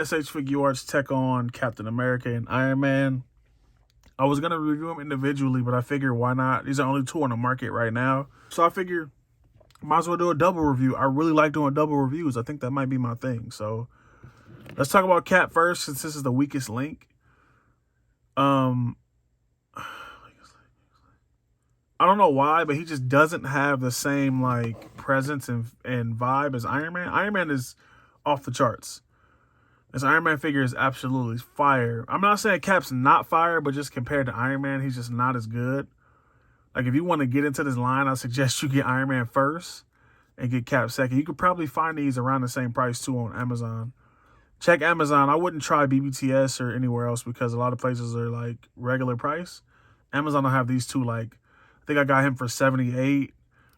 SH Figuarts Tech on Captain America and Iron Man. I was going to review them individually, but I figured why not? These are only two on the market right now. So I figured might as well do a double review. I really like doing double reviews. I think that might be my thing. So let's talk about Cap first, since this is the weakest link. I don't know why, but he just doesn't have the same like presence and vibe as Iron Man. Iron Man is off the charts. This Iron Man figure is absolutely fire. I'm not saying Cap's not fire, but just compared to Iron Man, he's just not as good. Like, if you want to get into this line, I suggest you get Iron Man first and get Cap second. You could probably find these around the same price, too, on Amazon. Check Amazon. I wouldn't try BBTS or anywhere else because a lot of places are, like, regular price. Amazon will have these two, like, I think I got him for $78.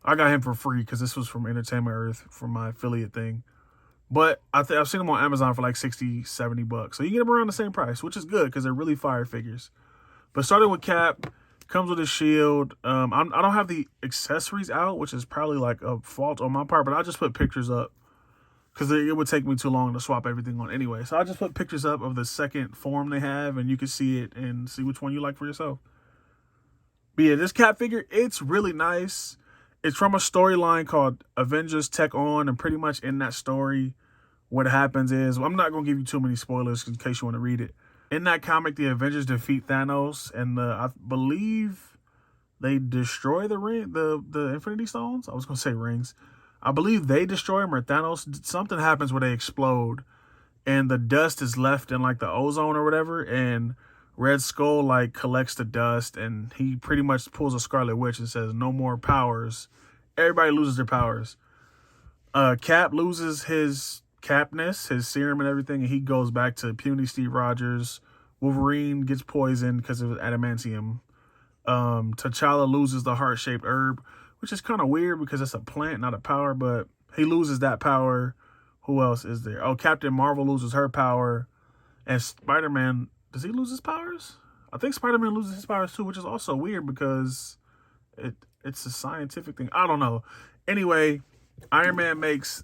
I got him for free because this was from Entertainment Earth from my affiliate thing. But I've seen them on Amazon for like 60, 70 bucks. So you get them around the same price, which is good because they're really fire figures. But starting with Cap, comes with a shield. I don't have the accessories out, which is probably like a fault on my part, but I just put pictures up because it would take me too long to swap everything on anyway. So I just put pictures up of the second form they have, and you can see it and see which one you like for yourself. But yeah, this Cap figure, it's really nice. It's from a storyline called Avengers Tech On, and pretty much in that story, what happens is, I'm not going to give you too many spoilers in case you want to read it. In that comic, the Avengers defeat Thanos, and I believe they destroy the Infinity Stones. I was going to say rings. I believe they destroy them, or Thanos. Something happens where they explode, and the dust is left in like the ozone or whatever, and Red Skull like collects the dust, and he pretty much pulls a Scarlet Witch and says, "No more powers." Everybody loses their powers. Cap loses his Capness, his serum and everything, and he goes back to puny Steve Rogers. Wolverine gets poisoned because of adamantium. T'Challa loses the heart-shaped herb, which is kind of weird because it's a plant, not a power, but he loses that power. Who else is there? Oh, Captain Marvel loses her power. And Spider-Man, does he lose his powers? I think Spider-Man loses his powers too, which is also weird because it's a scientific thing. I don't know. Anyway, Iron Man makes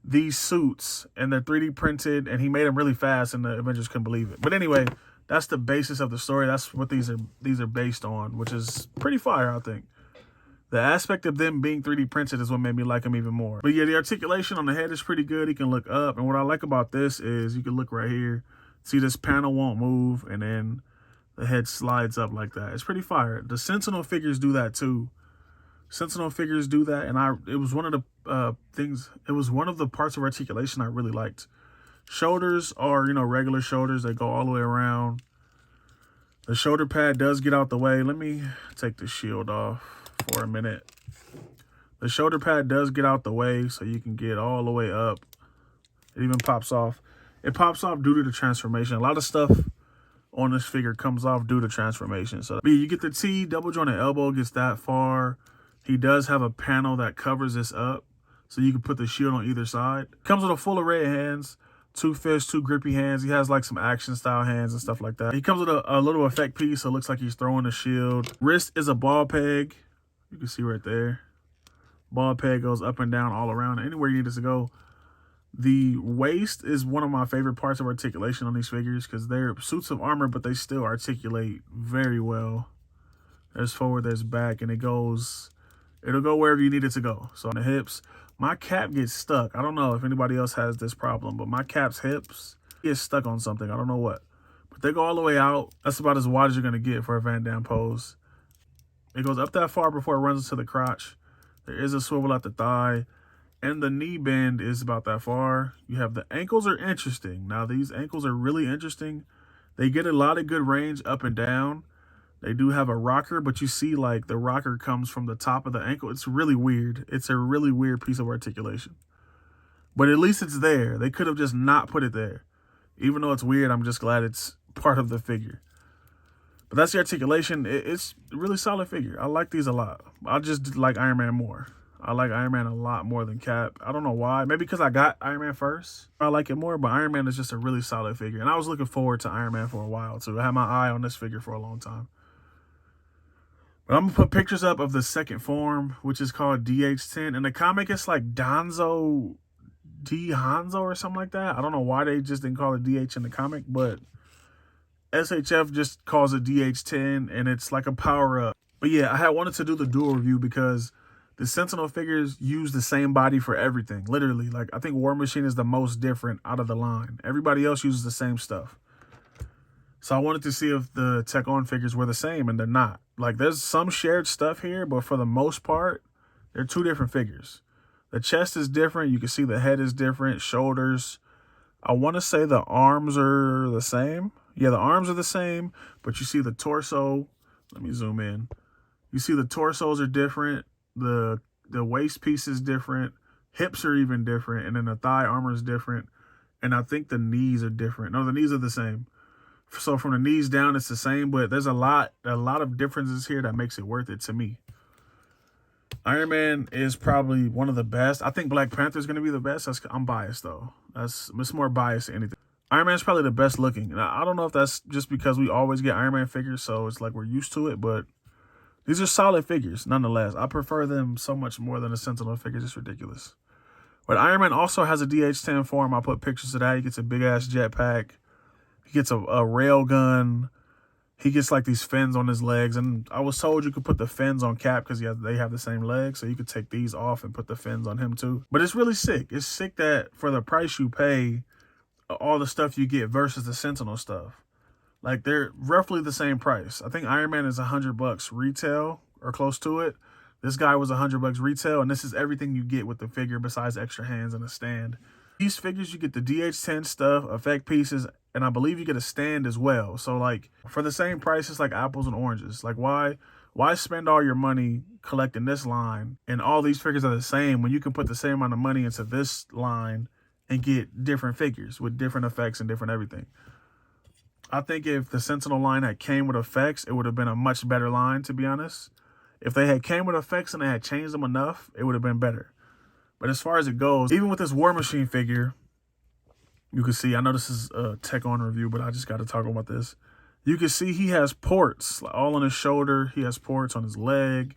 these suits, and they're 3D printed, and he made them really fast, and the Avengers couldn't believe it. But anyway, that's the basis of the story. That's what these are based on, which is pretty fire, I think. The aspect of them being 3D printed is what made me like them even more. But yeah, the articulation on the head is pretty good. He can look up, and what I like about this is you can look right here. See, this panel won't move, and then the head slides up like that. It's pretty fire. The Sentinel figures do that too. Sentinel figures do that, and it was one of the things. It was one of the parts of articulation I really liked. Shoulders are, regular shoulders. They go all the way around. The shoulder pad does get out the way. Let me take the shield off for a minute. The shoulder pad does get out the way, so you can get all the way up. It even pops off. It pops off due to the transformation. A lot of stuff on this figure comes off due to transformation. So you get the T, double jointed elbow gets that far. He does have a panel that covers this up, so you can put the shield on either side. Comes with a full array of hands, 2 fists, 2 grippy hands. He has like some action style hands and stuff like that. He comes with a little effect piece, so it looks like he's throwing a shield. Wrist is a ball peg. You can see right there. Ball peg goes up and down all around, anywhere you need it to go. The waist is one of my favorite parts of articulation on these figures because they're suits of armor, but they still articulate very well. There's forward, there's back, and it'll go wherever you need it to go. So on the hips, my Cap gets stuck. I don't know if anybody else has this problem, but my Cap's hips get stuck on something. I don't know what. But they go all the way out. That's about as wide as you're going to get for a Van Damme pose. It goes up that far before it runs into the crotch. There is a swivel at the thigh. And the knee bend is about that far. You have the ankles are interesting. Now, these ankles are really interesting. They get a lot of good range up and down. They do have a rocker, but you see like the rocker comes from the top of the ankle. It's really weird. It's a really weird piece of articulation. But at least it's there. They could have just not put it there. Even though it's weird, I'm just glad it's part of the figure. But that's the articulation. It's a really solid figure. I like these a lot. I just like Iron Man more. I like Iron Man a lot more than Cap. I don't know why. Maybe because I got Iron Man first. I like it more, but Iron Man is just a really solid figure. And I was looking forward to Iron Man for a while, too. I had my eye on this figure for a long time. But I'm going to put pictures up of the second form, which is called DH10. In the comic, it's like Danzo D Hanzo or something like that. I don't know why they just didn't call it DH in the comic, but SHF just calls it DH10, and it's like a power-up. But yeah, I had wanted to do the dual review because the Sentinel figures use the same body for everything. Literally, like, I think War Machine is the most different out of the line. Everybody else uses the same stuff. So I wanted to see if the Tech On figures were the same, and they're not. Like, there's some shared stuff here, but for the most part, they're two different figures. The chest is different. You can see the head is different, shoulders. I want to say the arms are the same. Yeah, the arms are the same, but you see the torso. Let me zoom in. You see the torsos are different. The waist piece is different. Hips are even different, and then the thigh armor is different. And I think the knees are different. No, the knees are the same. So from the knees down, it's the same, but there's a lot of differences here that makes it worth it to me. Iron Man is probably one of the best. I think Black Panther is going to be the best. I'm biased, though. It's more biased than anything. Iron Man is probably the best looking. And I don't know if that's just because we always get Iron Man figures, so it's like we're used to it, but these are solid figures, nonetheless. I prefer them so much more than the Sentinel figures. It's ridiculous. But Iron Man also has a DH10 form. I put pictures of that. He gets a big-ass jetpack. He gets a rail gun. He gets like these fins on his legs. And I was told you could put the fins on Cap because they have the same legs. So you could take these off and put the fins on him too. But it's really sick. It's sick that for the price you pay, all the stuff you get versus the Sentinel stuff. Like, they're roughly the same price. I think Iron Man is $100 retail or close to it. This guy was $100 retail. And this is everything you get with the figure besides extra hands and a stand. These figures, you get the DH10 stuff, effect pieces, and I believe you get a stand as well. So, like, for the same price, it's like apples and oranges. Like, why spend all your money collecting this line and all these figures are the same when you can put the same amount of money into this line and get different figures with different effects and different everything? I think if the Sentinel line had came with effects, it would have been a much better line, to be honest. If they had came with effects and they had changed them enough, it would have been better. But as far as it goes, even with this War Machine figure, you can see, I know this is a Tech On review, but I just got to talk about this. You can see he has ports all on his shoulder. He has ports on his leg.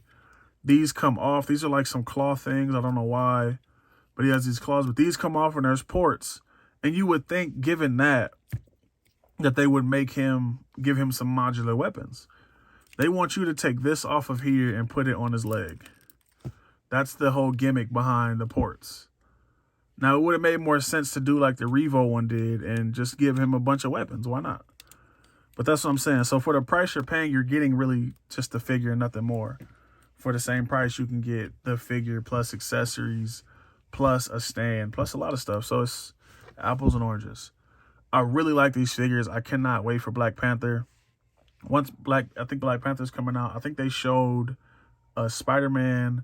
These come off. These are like some claw things. I don't know why, but he has these claws. But these come off and there's ports. And you would think, given that they would give him some modular weapons. They want you to take this off of here and put it on his leg. That's the whole gimmick behind the ports. Now, it would have made more sense to do like the Revo one did and just give him a bunch of weapons. Why not? But that's what I'm saying. So for the price you're paying, you're getting really just the figure and nothing more. For the same price, you can get the figure plus accessories, plus a stand, plus a lot of stuff. So it's apples and oranges. I really like these figures. I cannot wait for Black Panther. I think Black Panther's coming out. I think they showed a Spider-Man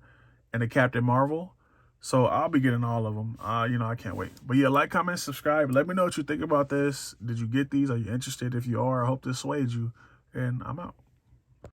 and a Captain Marvel. So I'll be getting all of them. I can't wait. But yeah, like, comment, subscribe. Let me know what you think about this. Did you get these? Are you interested? If you are, I hope this swayed you. And I'm out.